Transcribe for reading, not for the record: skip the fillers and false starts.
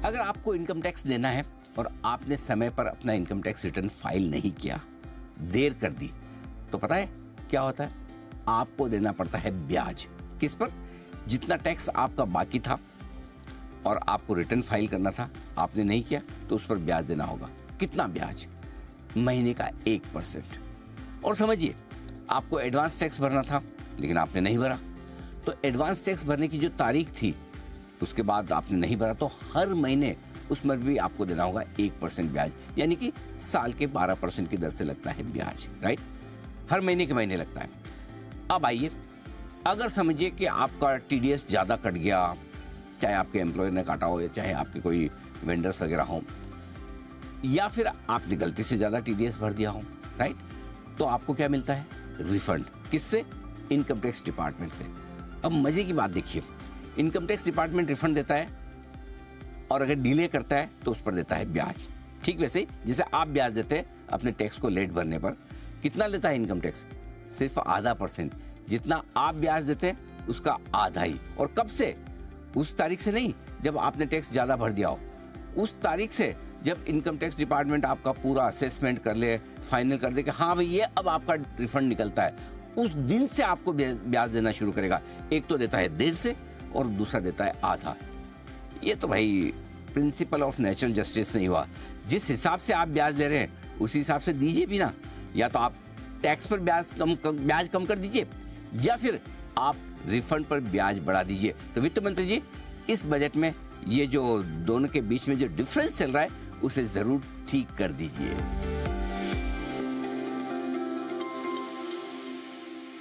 अगर आपको income tax देना है और आपने समय पर अपना इनकम टैक्स रिटर्न फाइल नहीं किया, देर कर दी, तो पता है क्या होता है? आपको देना पड़ता है ब्याज। किस पर? जितना टैक्स आपका बाकी था और आपको रिटर्न फाइल करना था, आपने नहीं किया, तो उस पर ब्याज देना होगा। कितना ब्याज? महीने का 1%। और समझिए, आपको एडवांस टैक्स भरना था लेकिन आपने नहीं भरा, तो एडवांस टैक्स भरने की जो तारीख थी उसके बाद आपने नहीं भरा, तो हर महीने उसमें भी आपको देना होगा 1% ब्याज, यानी कि साल के 12% की दर से लगता है ब्याज, राइट? हर महीने के महीने लगता है। अब आइए, अगर समझिए कि आपका टीडीएस ज़्यादा कट गया, चाहे आपके एम्प्लॉयर ने काटा हो या चाहे आपके कोई वेंडर्स वगैरह हो, या फिर आपने गलती से ज़्यादा टीडीएस भर दिया हो, राइट? तो आपको क्या मिलता है? रिफंड। किससे? इनकम टैक्स डिपार्टमेंट से। अब मजे की बात देखिए, इनकम टैक्स डिपार्टमेंट रिफंड देता है और अगर डिले करता है तो उस पर देता है ब्याज। ठीक वैसे जैसे आप ब्याज देते हैं अपने टैक्स को लेट भरने पर, कितना लेता है इनकम टैक्स? सिर्फ आधा %। जितना आप ब्याज देते हैं उसका आधा ही। और कब से? उस तारीख से नहीं जब आपने टैक्स ज्यादा भर दिया हो, उस तारीख से जब इनकम टैक्स डिपार्टमेंट आपका पूरा असेसमेंट कर ले, फाइनल कर दे कि हाँ भाई ये अब आपका रिफंड निकलता है, उस दिन से आपको ब्याज देना शुरू करेगा। एक तो देता है देर से और दूसरा देता है आधा। ये तो भाई प्रिंसिपल ऑफ नेचुरल जस्टिस नहीं हुआ। जिस हिसाब से आप ब्याज ले रहे हैं उसी हिसाब से दीजिए भी ना। या तो आप टैक्स पर ब्याज कम कर दीजिए या फिर आप रिफंड पर ब्याज बढ़ा दीजिए। तो वित्त मंत्री जी, इस बजट में ये जो दोनों के बीच में जो डिफरेंस चल रहा है उसे जरूर ठीक कर दीजिए।